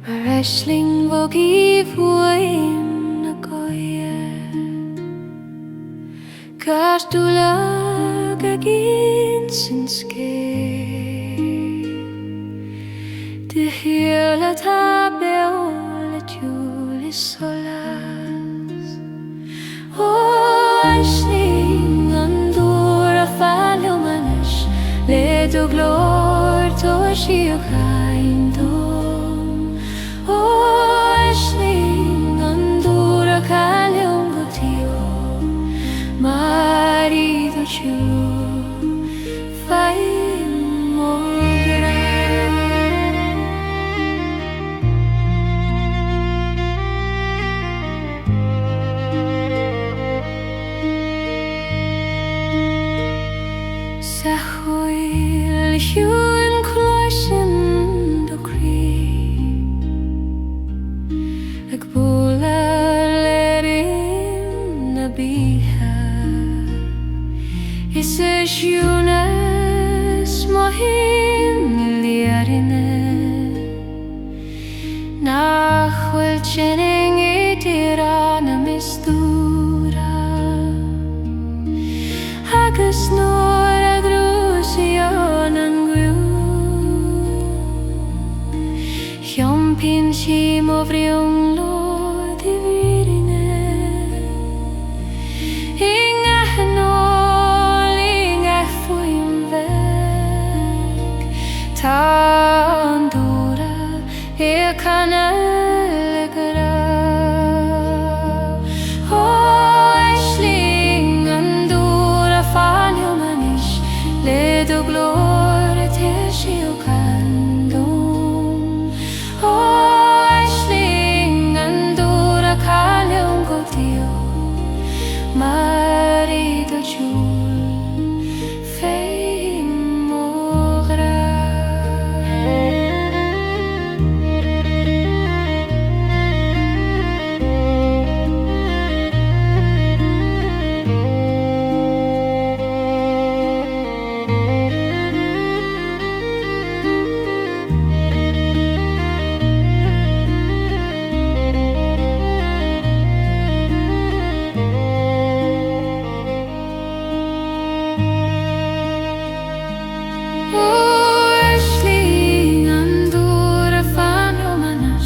Wrestling bogey fuim na Coille Gas Dúlra gagin Soundscape De Réalta Tharraingthe solas Wrestling an Dúlra folklore Le Glór to Siocháindó Wrestling an Dúlra Cailm go tío Marido Chúl Faim Mogra Sa Coille Ceolmhar do Croí Ag bóla lerin na bíha Is Cionn mohin liarine Nach bhfuil tsinning Éire na Dúlra Agus nuair a Os Cionn an Chiampin si mo bhriong Lord I virine Inga hanol, inga fuim veg Ta an Dúlra canal gra Wrestling an Dúlra folklore Le glór te Siocháindó Wrestling an Dúlra Cailm go tío Marido Chúl Faim Mogra Wrestling an Dúlra folklore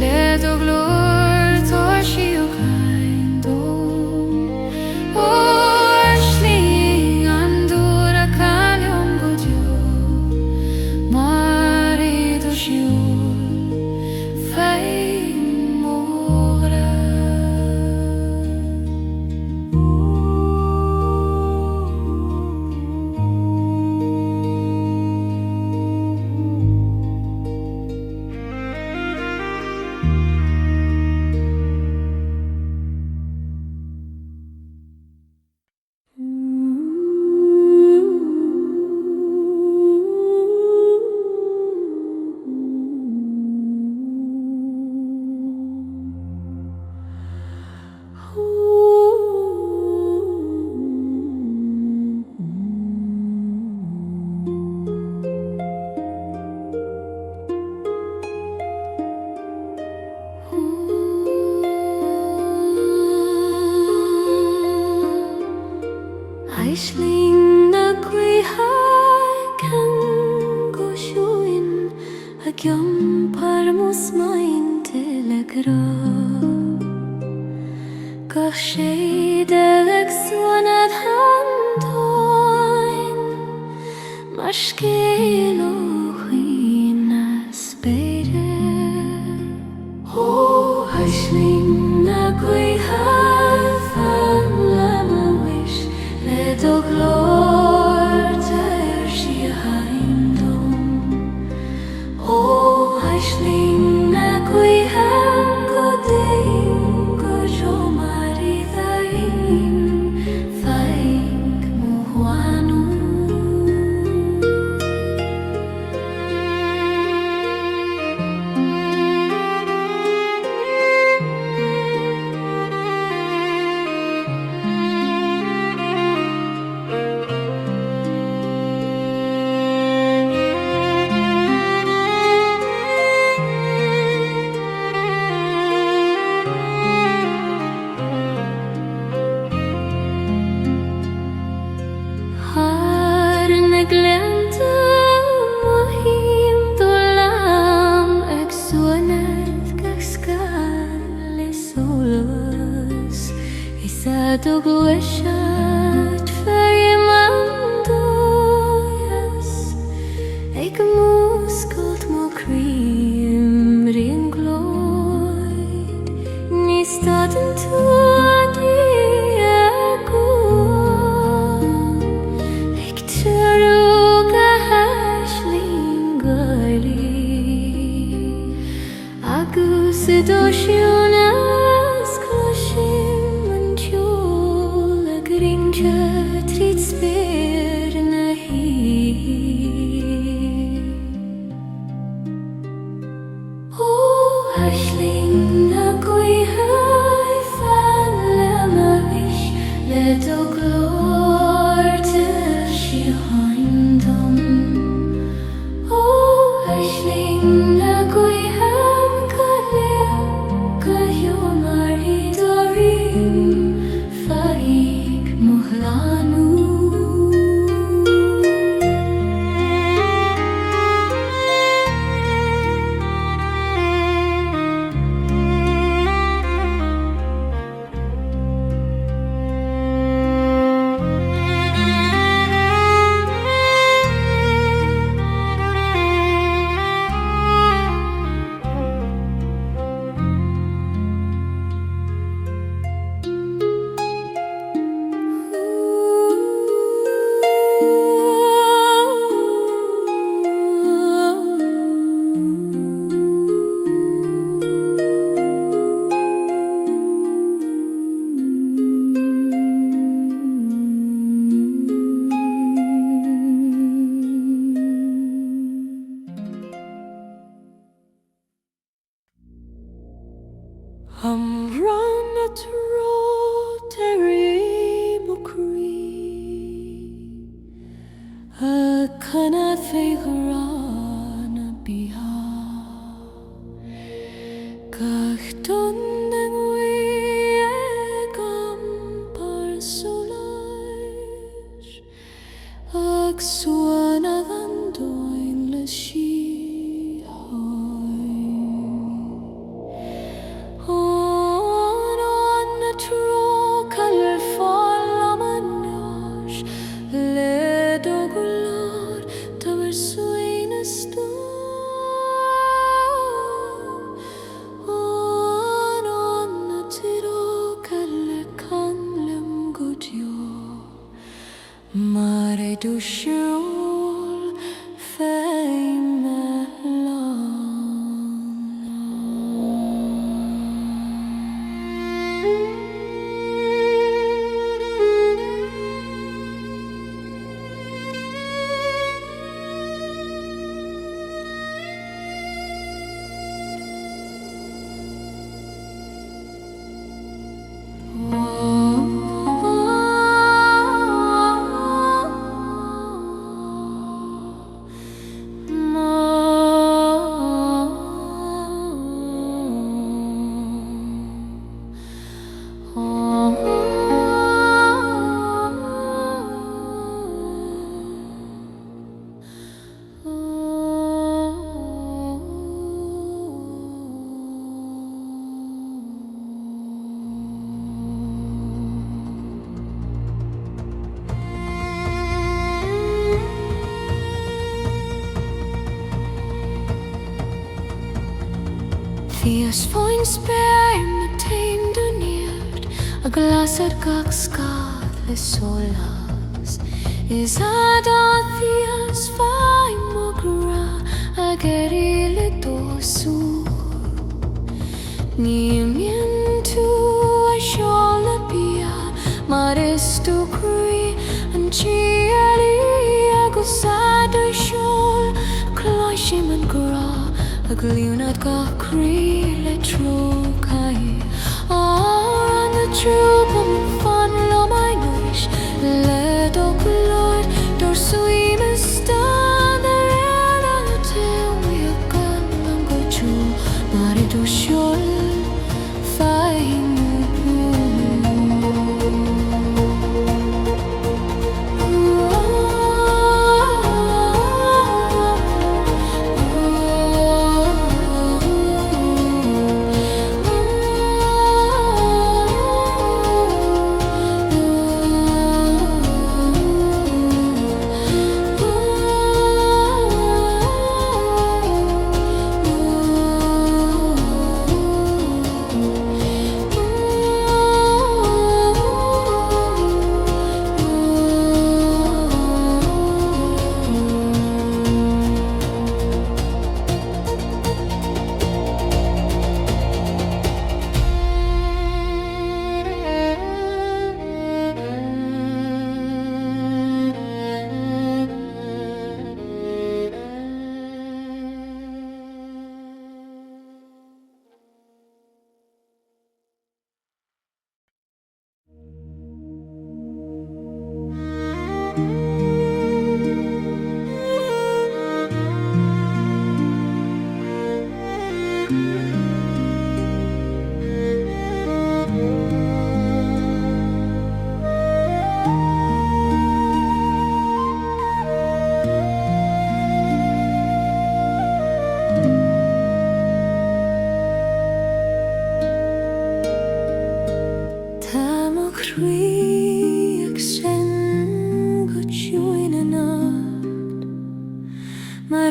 Le glór to Siocháindó Wrestling an Dúlra Cailm go tío Marido Chúl Faim Mogra Wrestling na Gaoithe can go siúin a Ceolmhar muismínte le gra Gach sé ag suanad handóin Mar scéal ó chuoine spéire Wrestling na Gaoithe fan le Le glór te Siocháindó Wrestling na Gaoithe go daon go jo Marido Faim Mohanú Douglashat Ferrymandoyas Eik muscult mo cream ring gloid Ni staden tuadi agon Eik turuga hashling Gaoilí Agus idoshunas kloshim Trid spyr na hi O ashling na gaoithe fan le marish le doglor te si haindom O ashling na gaoithe Cliffs of Moher dorim Amhrán a Trócaire mo Croí a cana féigearán a bíha Gach don den hui gam par solais Ag suan a gandoin le si Trócaire folklore le doglor tawer suaimhneas on na Trócaire canlem godio mare dúisiúil Fios fáin spéir me taim dúniad a glasad gach scad le solas Is adá fios fáin mo gra a geirí le dósú Ní mian tú a seol na bia mar is tú Croí an Gealaí agus ada seol Cloisim an gra a glúnad gach Croí le Trócaire an na trúpam fan lo mai nois le doglor dor suaimhneas na Réalta Tharraingthe go trú mar I dúisiúil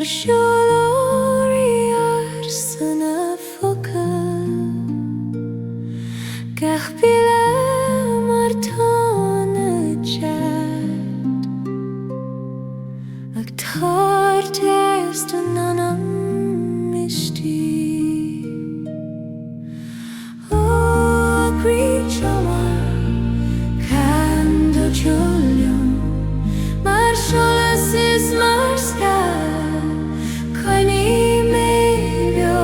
Mar siolóri sanna foca Gach bile mar tána chat Ag tar test an Anam istí Croí Ceolmhar Cando Julium Mar solas is mar sky Coille mebio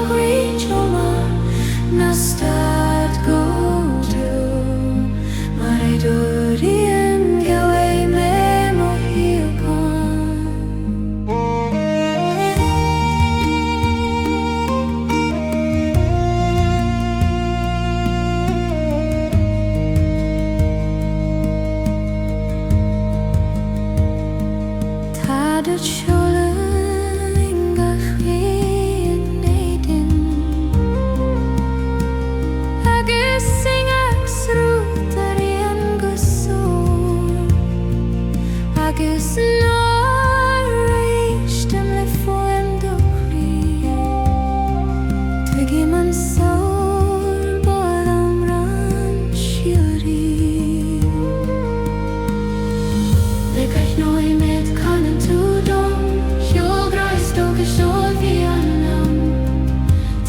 Croí Ceolmhar Na stad go to Mar dúrian gaoith me mo hiocon Tad at siola inga chwyn neidin Agus sing ag srwt ar ian gysŵr Agus nôr eist am le ffwyn dwchri Tygi man sawr bod Amhrán siwri Lekach noi met kanen tu dom Hjol grais doge sjol vi Anam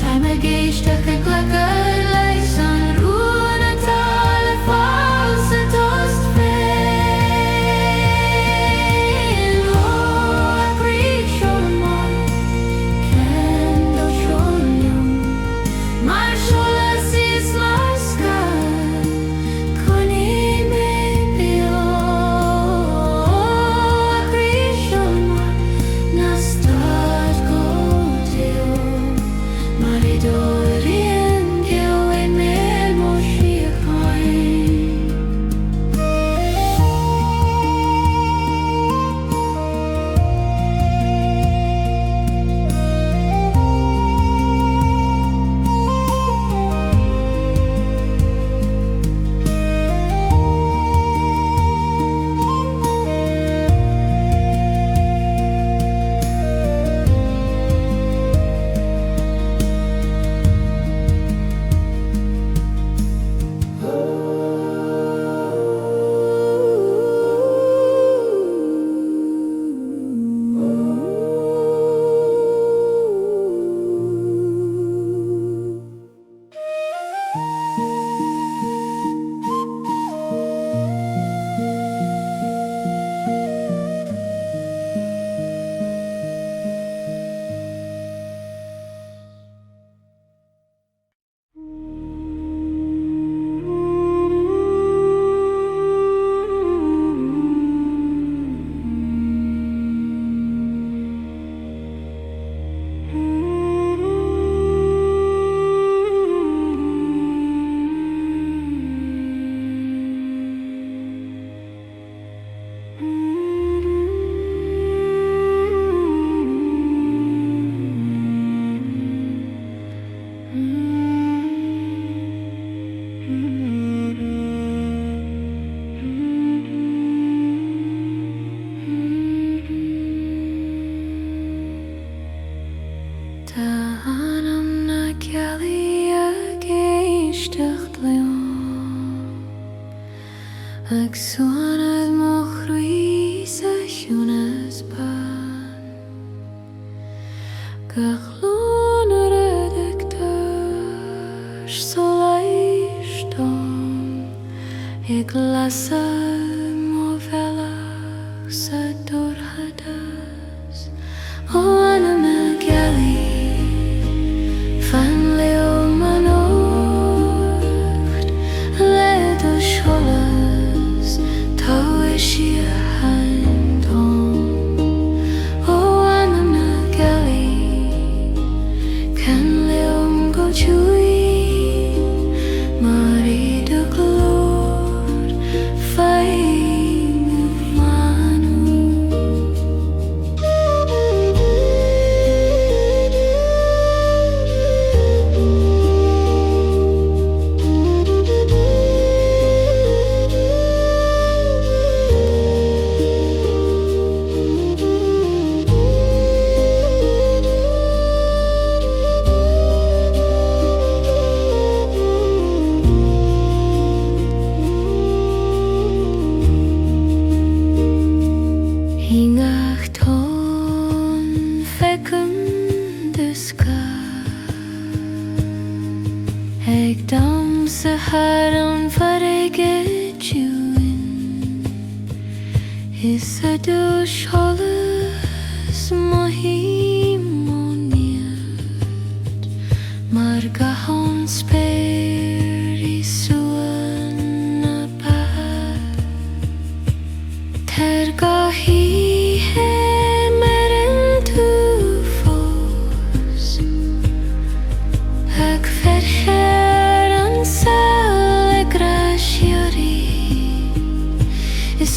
Time a geist ag a glakar leis an ruan a tale fals a tost fein Croí Ceolmhar Cando Julium Mar solas is mar sky Coille mebio Croí Ceolmhar Na stad go to Mar dúrian gaoith me mo hiocon Tá Anam na Gealaí ag éisteacht leon Ag suanad mo Croí Ceolmhar ban Gach lún ar edictars soleistom Ag lasa mo velach sa dorhadas O Anam na Gealaí Fan leo manocht Led o siolas Tá a handom O Anam na Gealaí Haran farege juin is a douche hollis mohimoniat margahon speri suanapa tergahi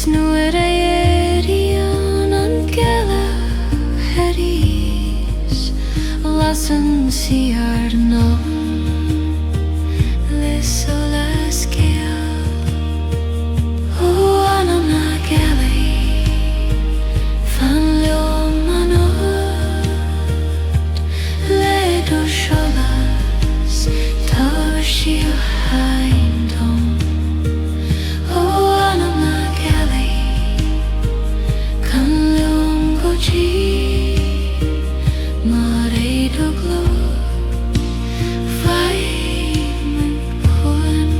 Nuair Éirian an Gaelach lasan siar no lesolas Gael O Anam na Gealaí fan leo manod le do sholas tar si haindom O Anam na Maredo glow, fire poem.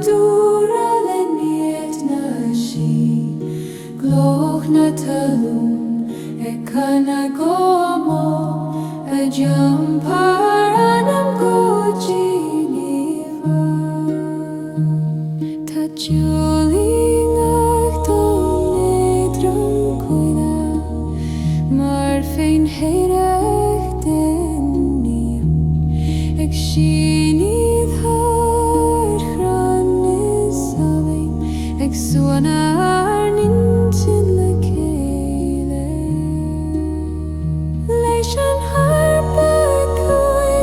Dúlra le niet na sí gloch na talún canna gomo a jumpar Anam gojiniva ta juling ach don nedrum coile mar féin héireach den níl ag sinid Suanar nintin le céile leis an harpa coil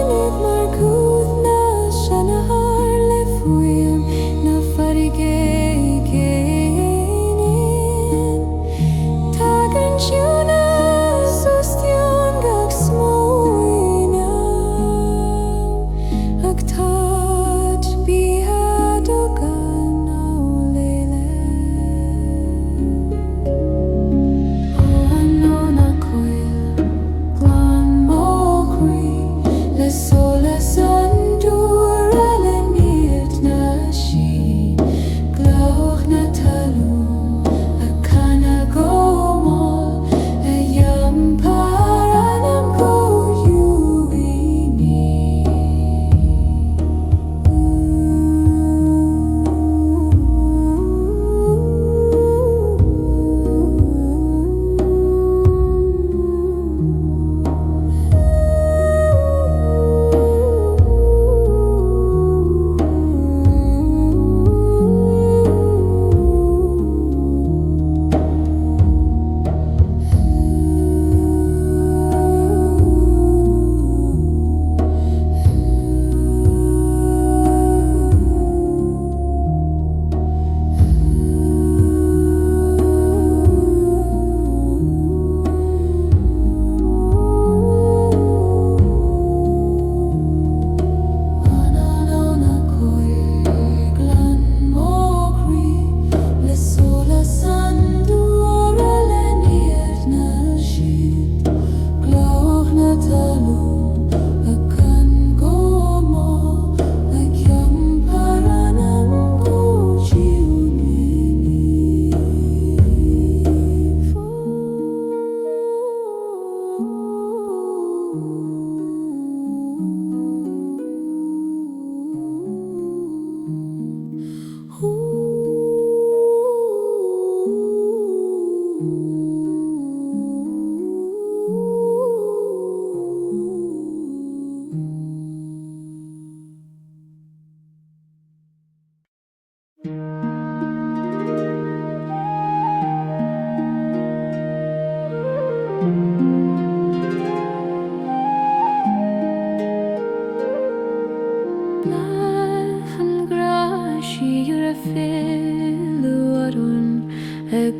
a filuarun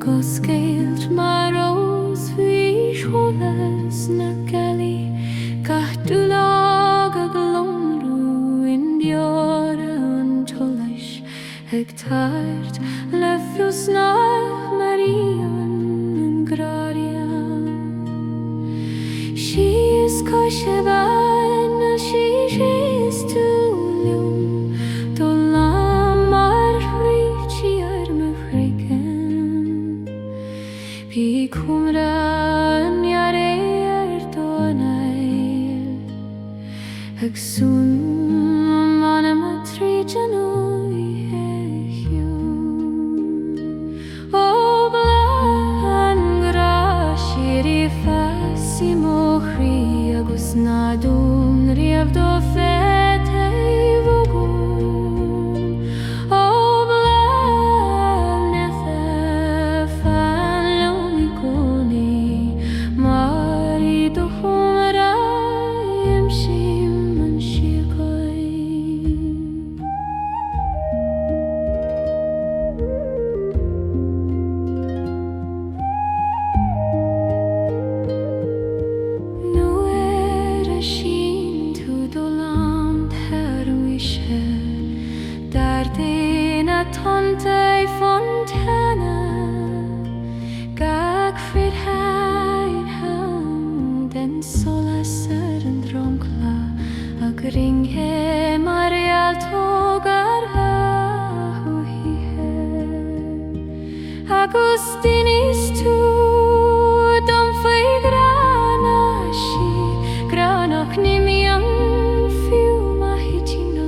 goscailt mar os fi cholas na Gealaí gach dúlag a glomrú in diora an tullais tart le fios nach Marian an graria she is Coille na she is tulium do lamar hríchi Pi cumra an iaréir do Ainill ag sún manam a tríjan oíche o blan grashiri fassi mochri agus nadún riamh do fete vogum o blan Mari do chumra imshim an shikoi Nu shin tu do land hOíche dar dina tante fontana gag frid den solas an dromkla ag ringhe mar Réalta hOíche agus dinis tú dom fai granach nimi an fiú mahiti no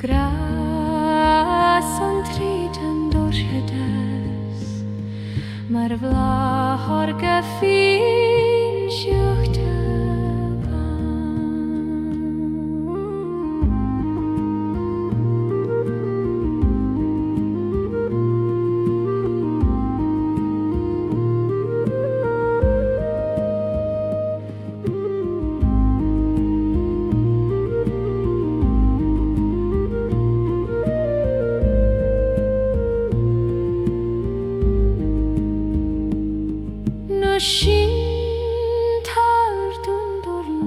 gras an tríd an dorchedas mar bhlachar go fin seochta Shin tar dundorn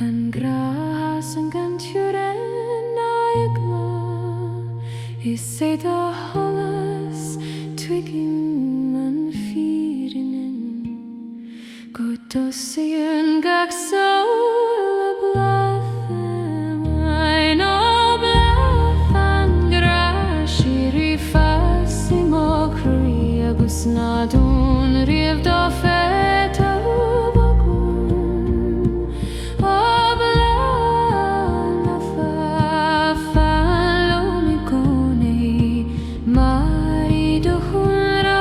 an gras an ganturen aigla is sé da hallas twigim an firinin gotosin gach sol a blathem ein o blathan grashiri fassi mochri agus nadún riamh do fete vogum o blan a falomicone Mari do chumra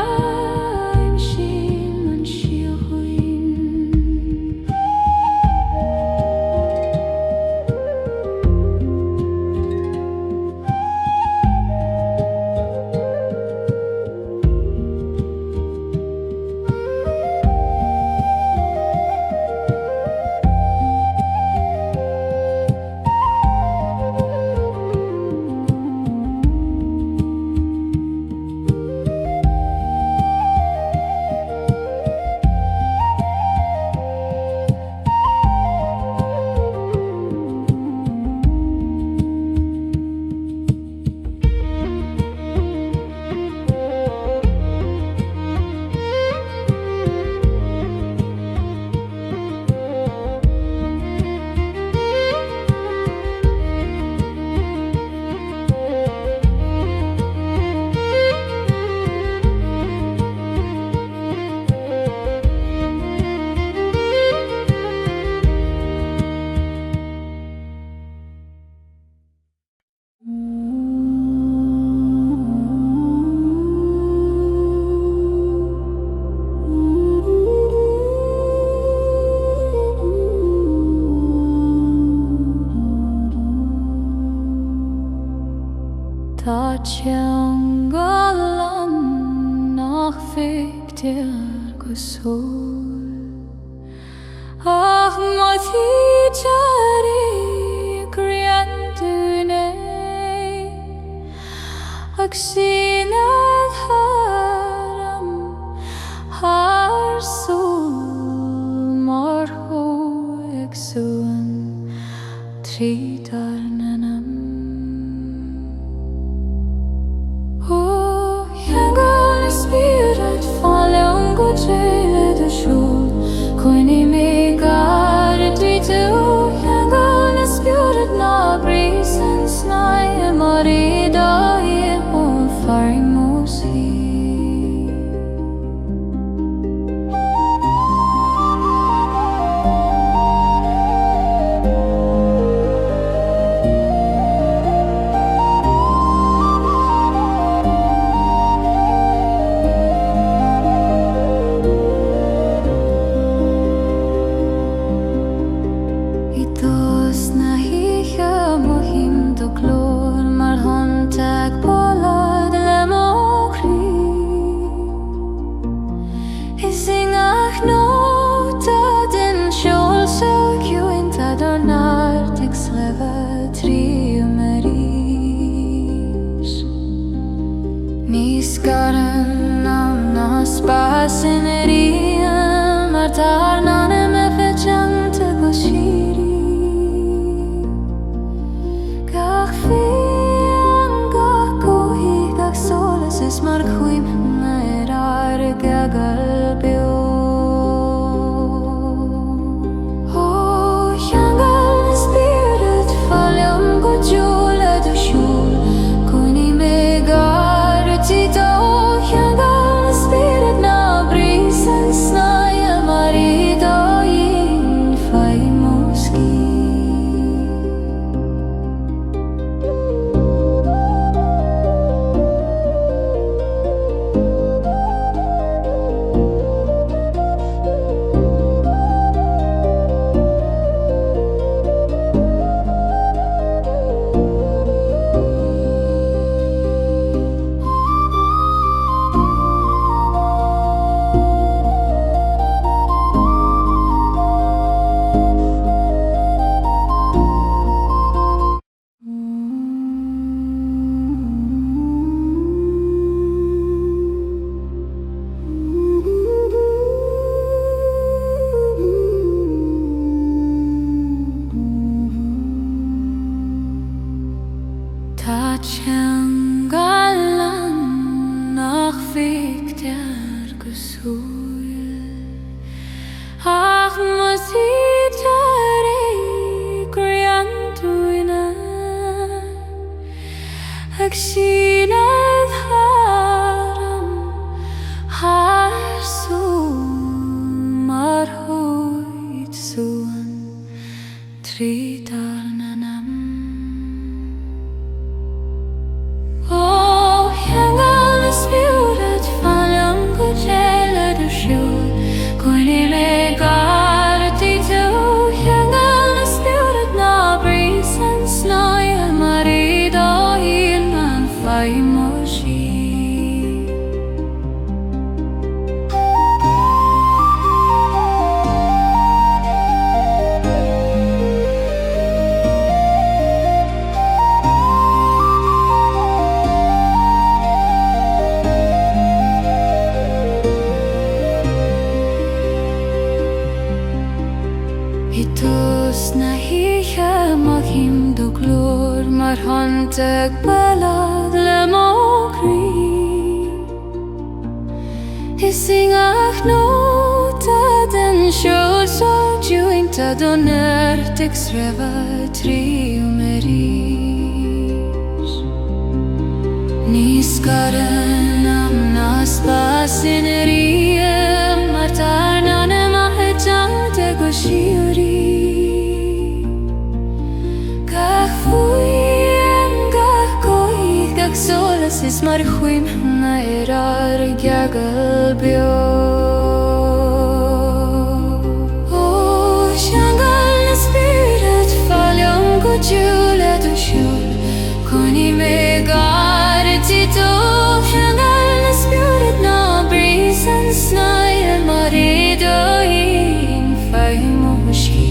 imshim an shikoi Teann go lan nach féachtar go sóil ach má tí dearí gur Sinad haram har Ceolmhar ag suain trítar Anam. Heangal na spirit fallion go tréile de siúl Coinne mé gar a drítu Heangal na spirit na brís an snaie marida Farimos Itos na híche mohim do glór mar hontag bolad le mokri Isingach nota den sjål så kjuinta donart ik sleva triumeris Niskaren am nas basineriam Artar nanem e fechante goshiri Gach Is mar chuimhneas ar gagal bio Heangal na spirit fallion go dúla do siúl Coinne mé gar a tító Heangal na spirit na brís an snaie marida in faimoski Sinad haram har Ceolmhar ag suain trítar Anam. Heangal na spirit fallion go tréile do siúl Coinne mé gar a dtítu Heangal na spirit na brís an snaie marida Faimoshi Itos na híche mohim do glór mar hontag bolad le mokri Isingach nota den sjål så kjuinta donart ik sleva triumeris Niskaren am nas basineriam Artar nanem a hechante goshiri Gach fuiem gach Coille gach solas is mar chuimhneas ar gagal bio Heangal na spirit fallion go dúla do siúl Coinne mé gar a tító Heangal na spirit na brís an snaie marida in faimoshi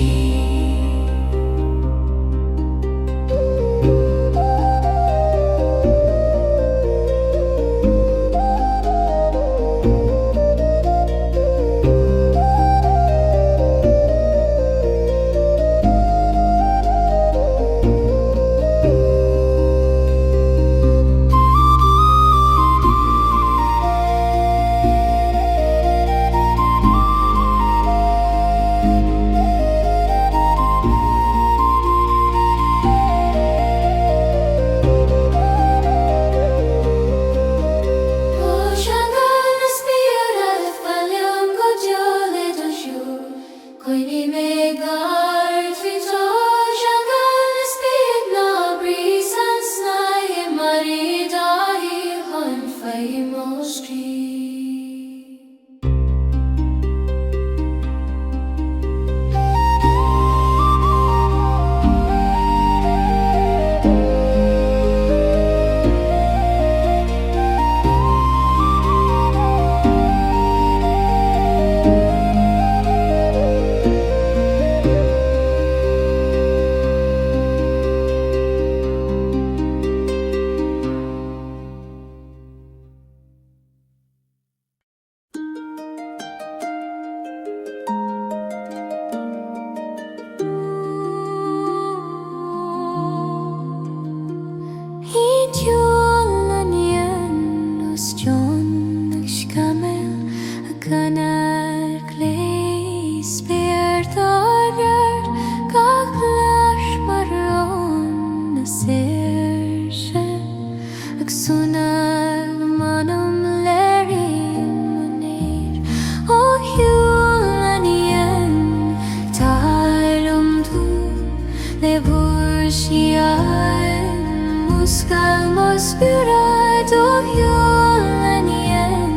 spirit of your lanien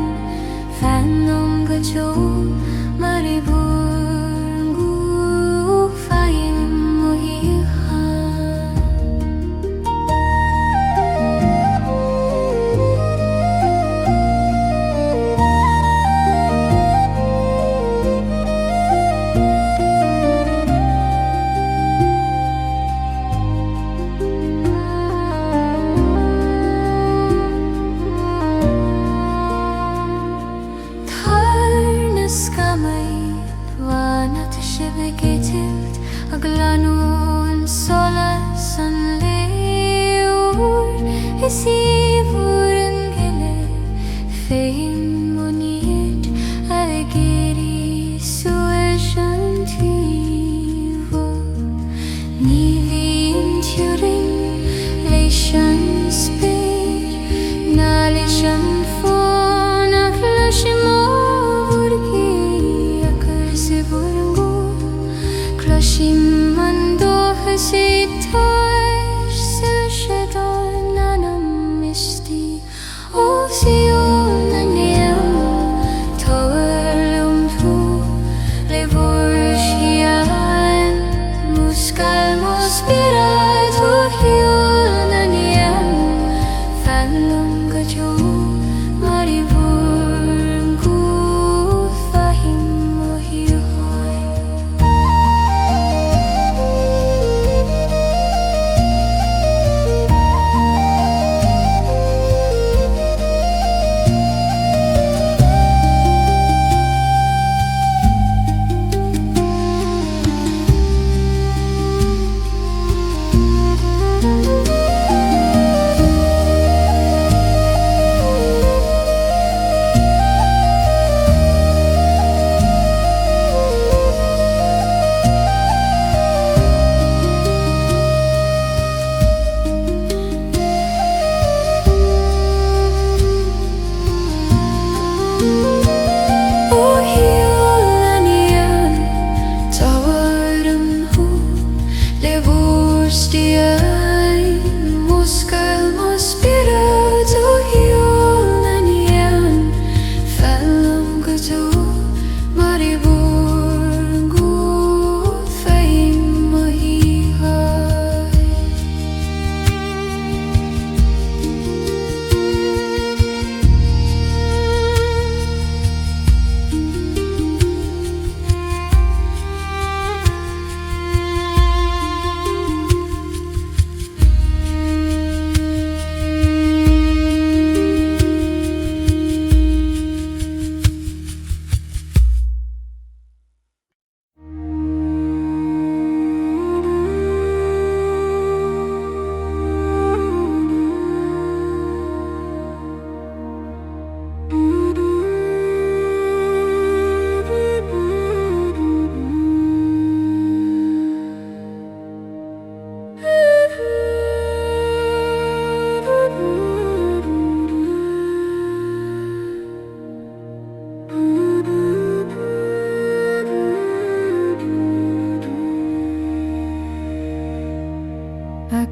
Phantom gajo maribungu faim mohiha Aglanun solas an leor Hesivur an gele Fein monit ageri sueshan tivo Nivin turin leishan spir Nalishan fon aklashimo vurgi Akarsivurgu Shimando hesitar Sashadon Anam misti Os Cionn Ainill Tower tu Levorchian Muskal mospirat Cionn Ainill Fallum gajo marivurgu Fahim mohihoy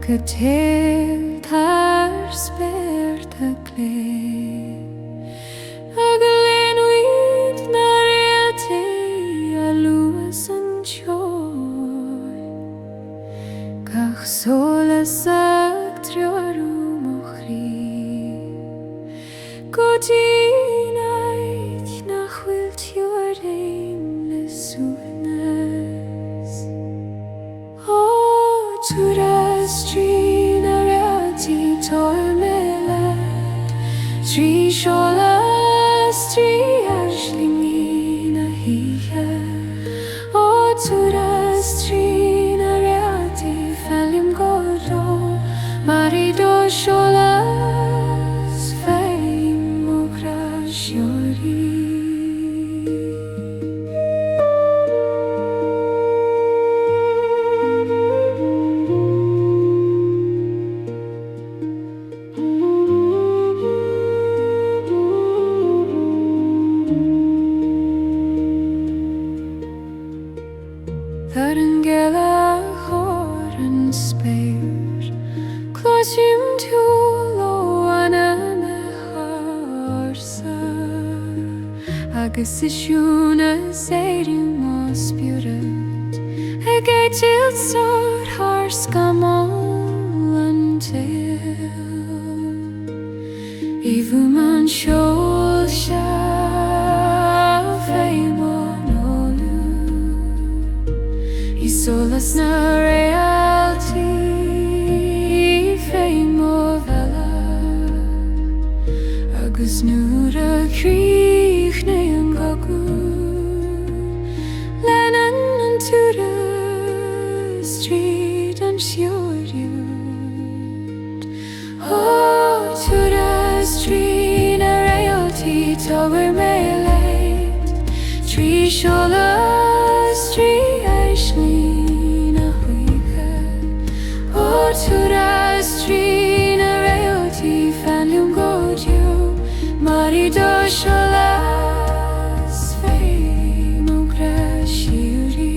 Could tar spert a clay Aglen wheat nariate a luas and joy Gach solas ag trioru mochri Godinait nach wilt your aimless suaimhneas Oh, Serenity toilmelet Trí sholas trí ashlingi na híhe O turas trí na reati felim godo Marido sholas feim mokrashiori Tharraingthe horan speir Closim to lo agus is siúna éirí má spiúrat ag éitilt sór thar scamáil an tail Ivu man seol se féim an olú I solas na réaltaí féim ó bheala agus nuair a chríochnaí an gagu leanan an túra street an siúriúd túra Trí na réaltaí tábhair mé leid Trí seolas trí éislí na hOíche túras trí na réaltaí fanlúm góidú marí dó seolas féim ó graisiúrí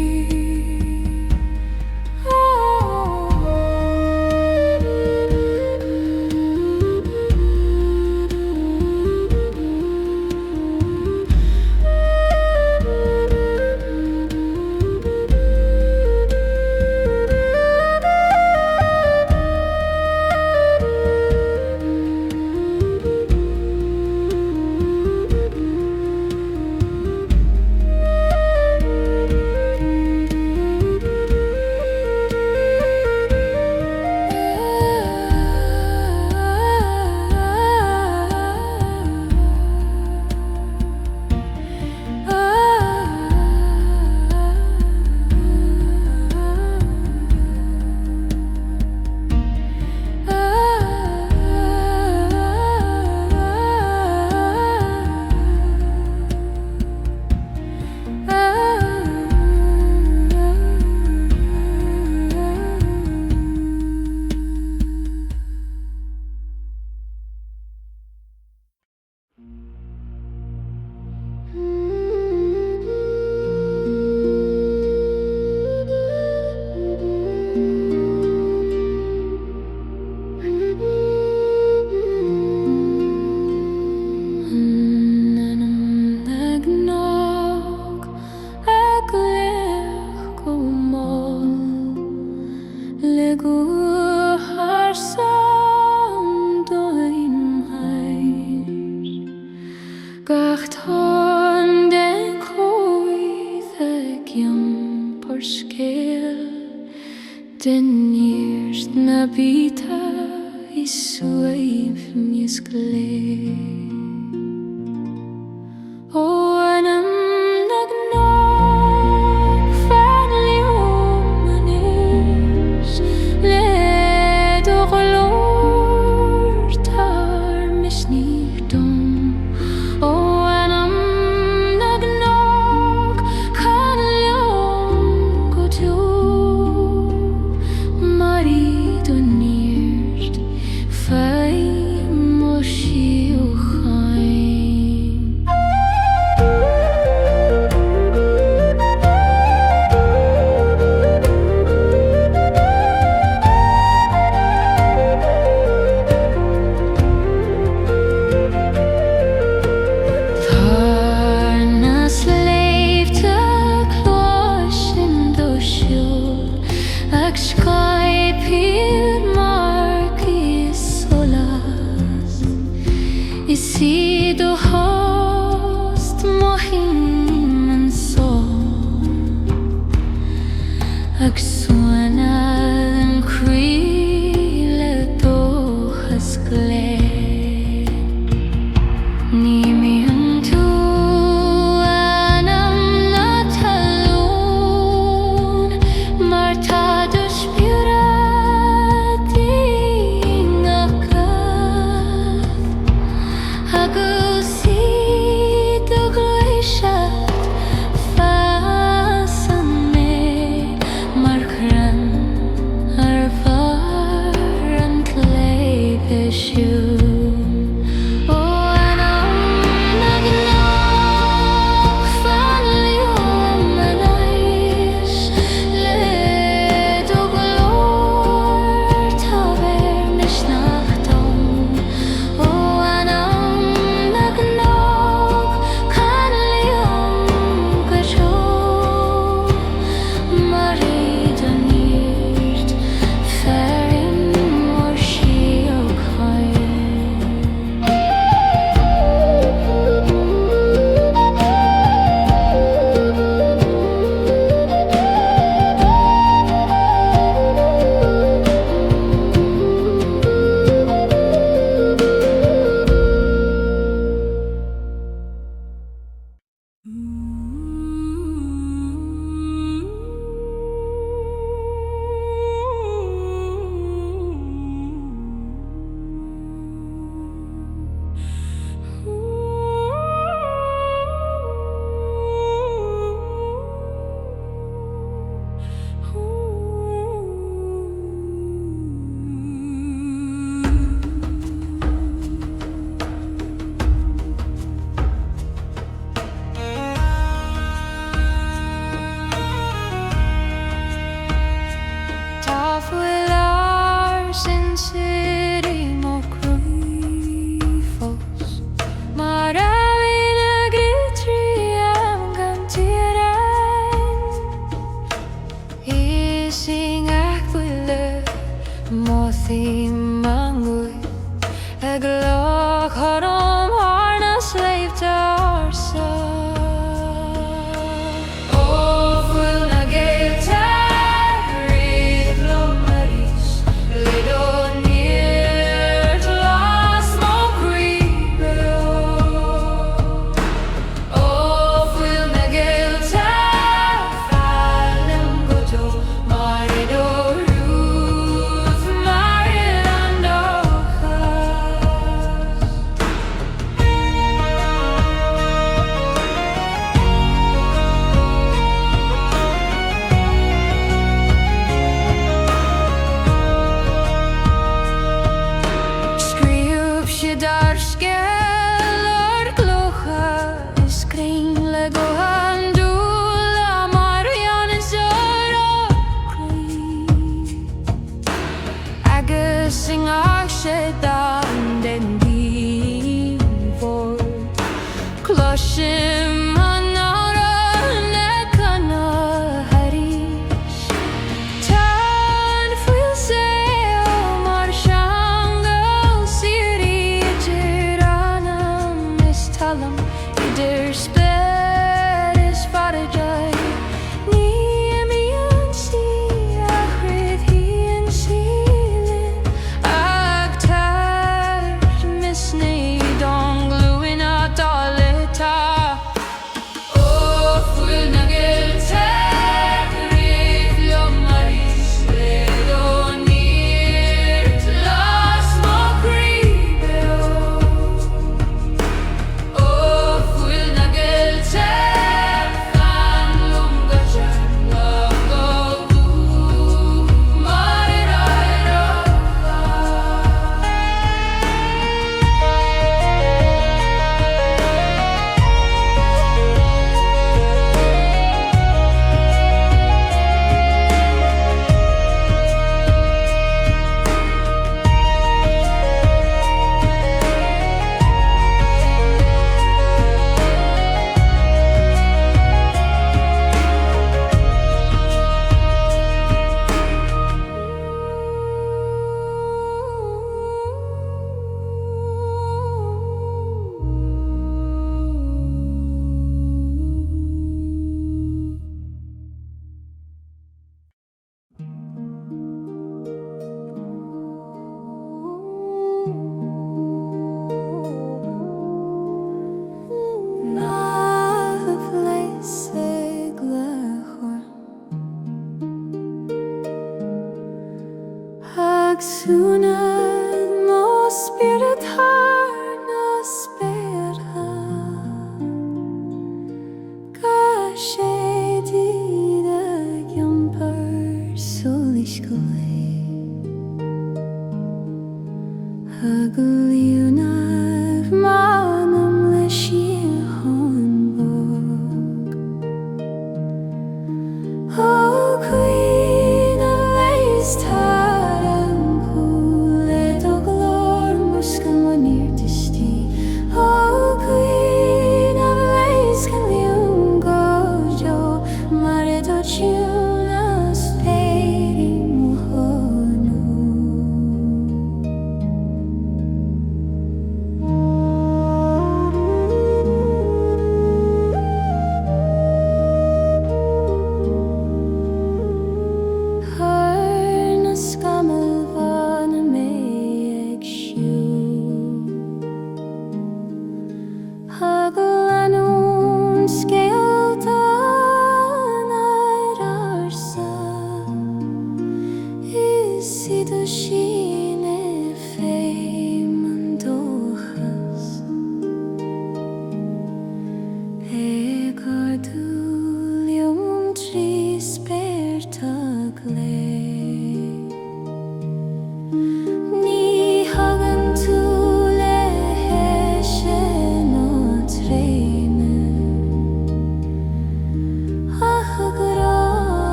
city more cruifos Maravina gritriam gantiren Ising aquile mothi mangui Eglog harom harna slave to our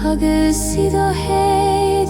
agus siad a héad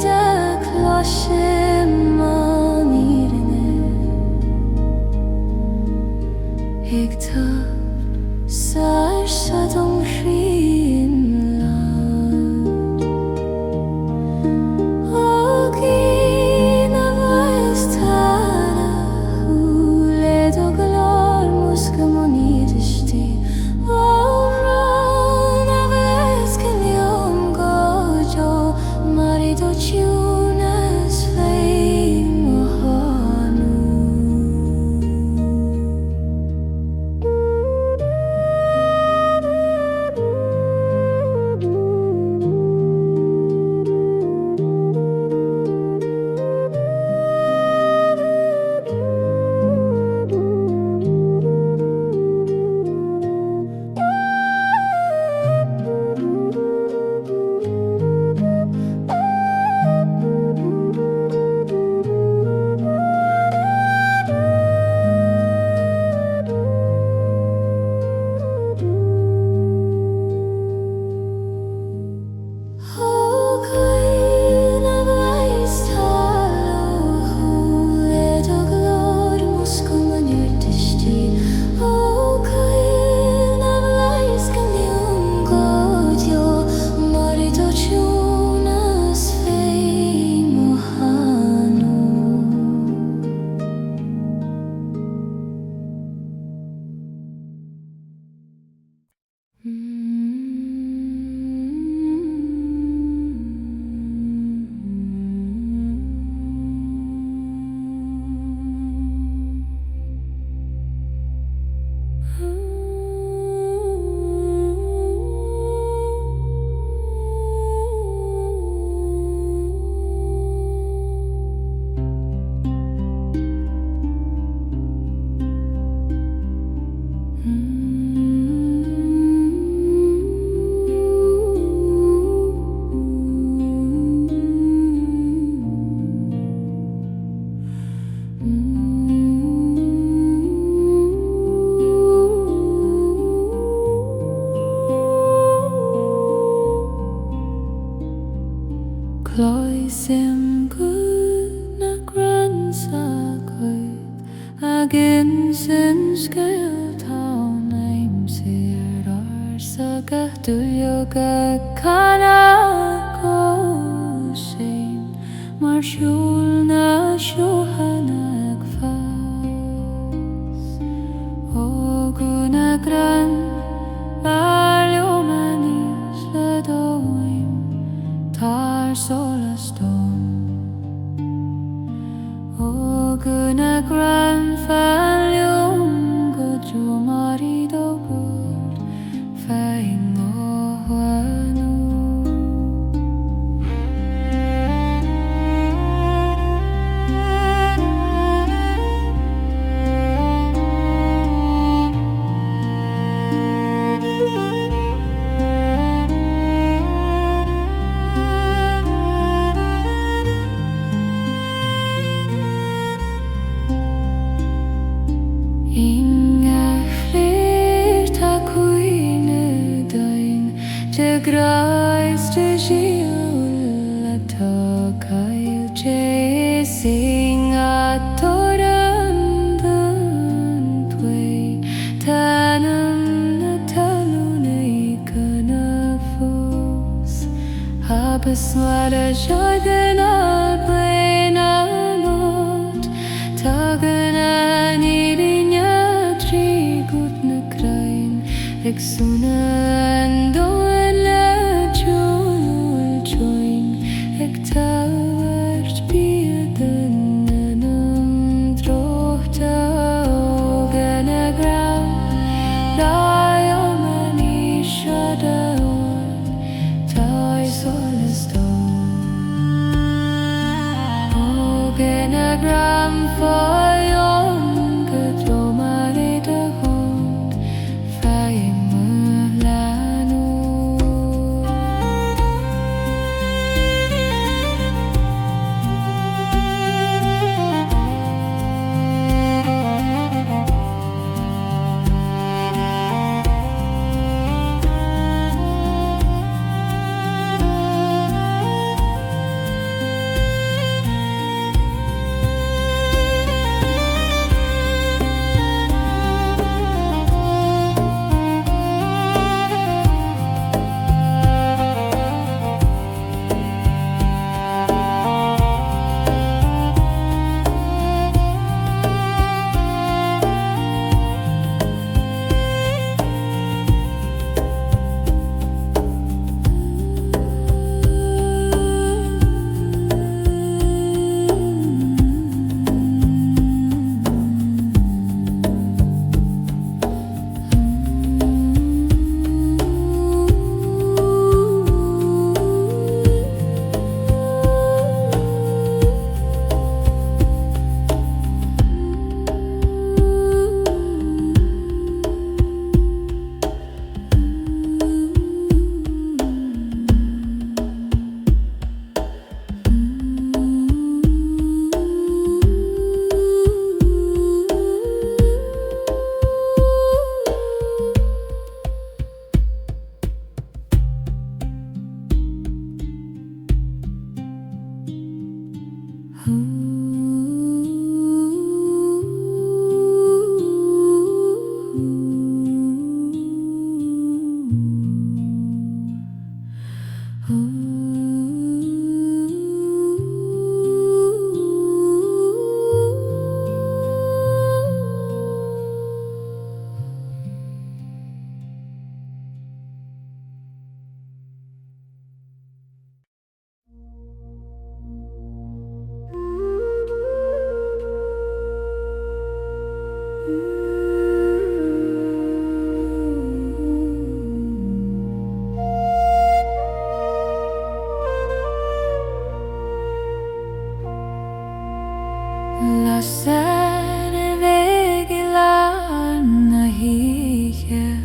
ser vegilar na híche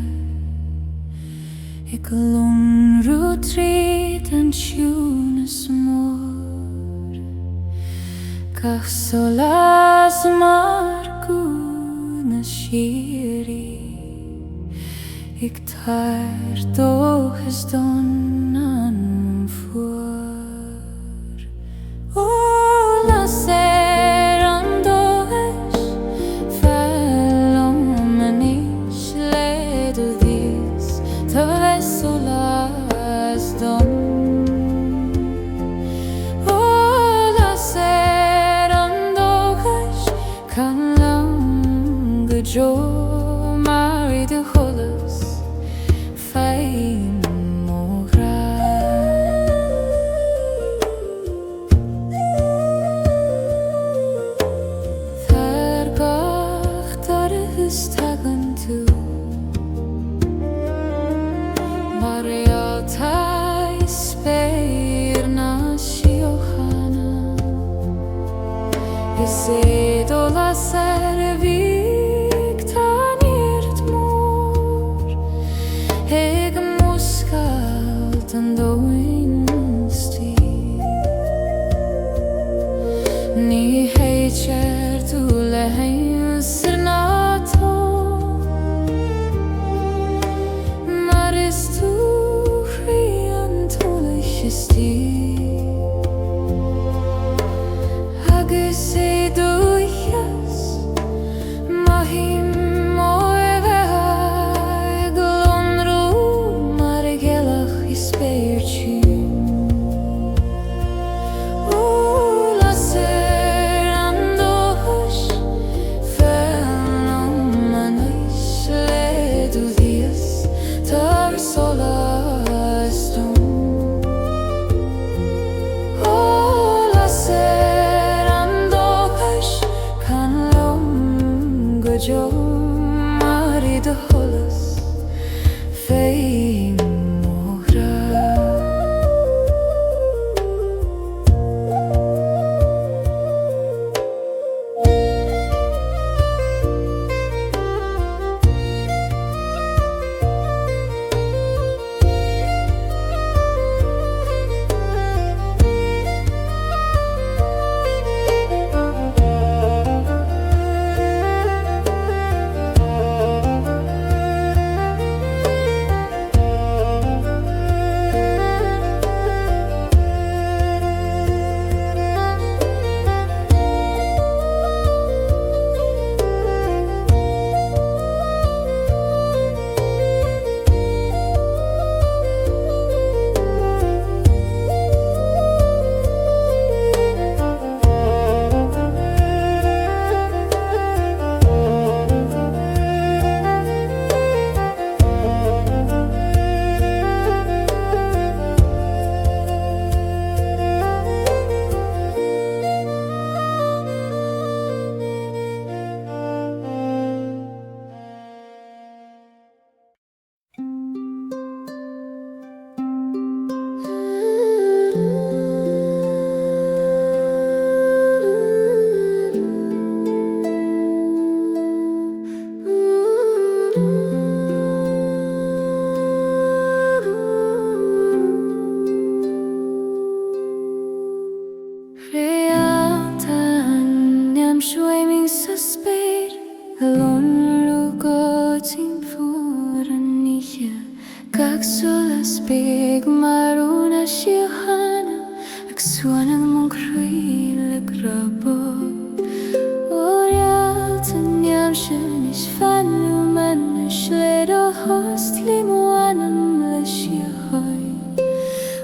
Ik lungru tríd an siúnas mór Gach solas margu na síri Ik tar dóchas don an fuór Óla ser an dóchas Fellom an is ledu dís Ta ves solas don Óla ser an dóchas Kan lang go Mari de cholas Fein Amhrán Thar gach Tharraingthe tagan tú Réalta Tharraingthe Is édola servík tanért mór Eg muskalt an dóinstí Ní héitser tú leheimsir nátó Mar is tú chrí an tólaich istí Agus dúchas Mahim moeveha Glonrú mar Gealach is beirtím Óla ser an dóchas Fellom an is ledu dís Tar solas don Óla ser Jo Mari de cholas Fein Réalta Anam suaimhneas spéir Lonrú gotin fuór an oíche Gach solas beg marúna siochanna Ag suanan mon Croí le grabo Réalta Anam is fanlum an sled ó host limo Anam le siochoi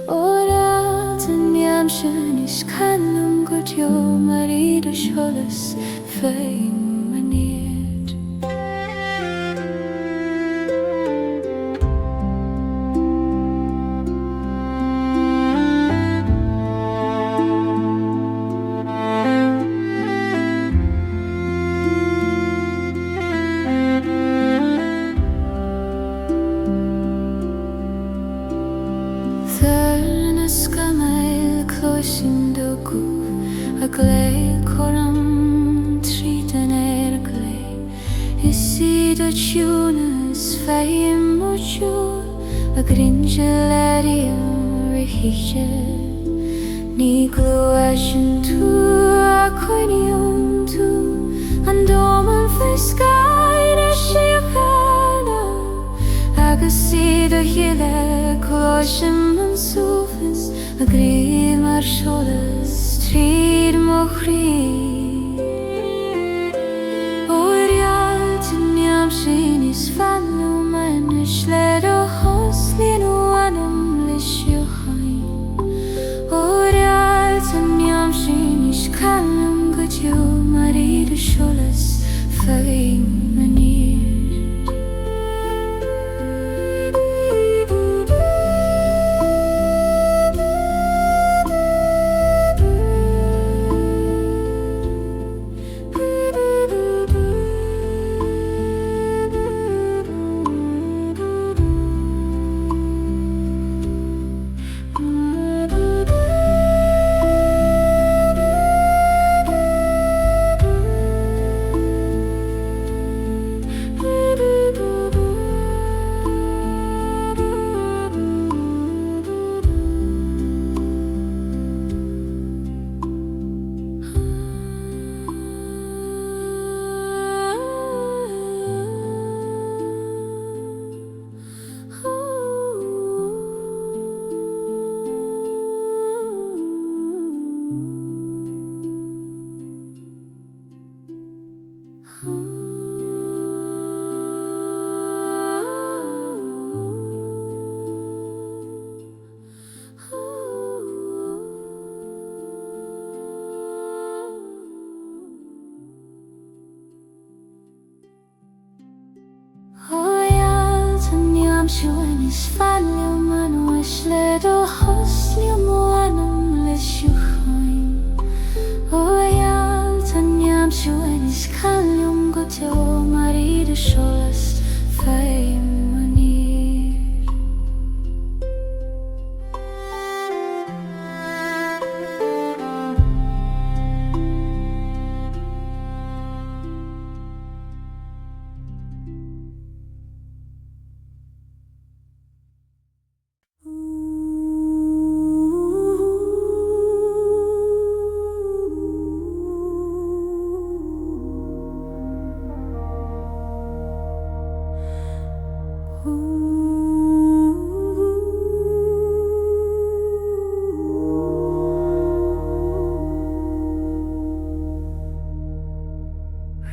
Réalta Anam is canlum jo Mari de cholas fein maniert a gléil chom Tunas feim mochul a gringellaria h'oíche ní gluasin tú a coinion tú an doman fescaid a siachana agus siad a hiile cloisim an sofas a grí mar solas tríd mo chrí Sin is fannu man is led o hoslin o Anam lissiochain O Réalta niam sin is callum gudjo marid a sholas fein manir Sjoen is fannu man is led o hoslin o Anam lissiochain O Réalta niam sjoen is callum gudjo marid a sholas fein manir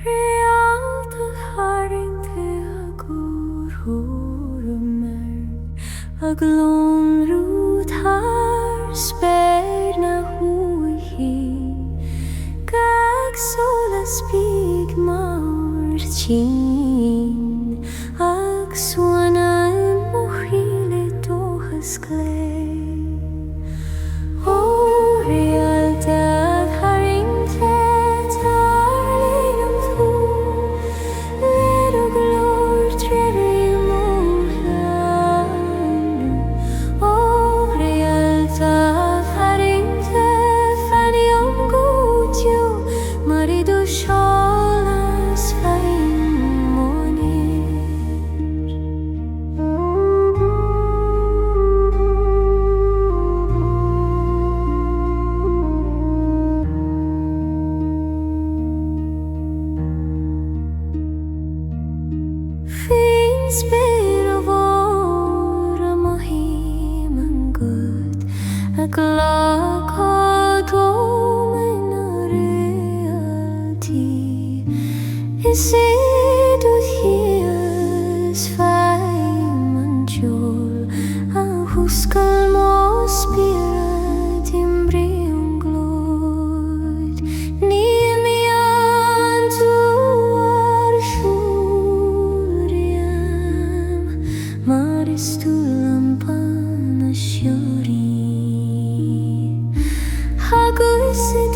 Réalta Tharraingthe a glónrú thar spéir na h'oíche gag solas big mar tín ag suaimhneas dóchas clé O Réalta Tharraingthe Spin of all a mohim and good a clock in a reality is it with his fame and jewel a huskal mo spirit imbrium gloid near me unto our Maris tu lampana shuri Haguisi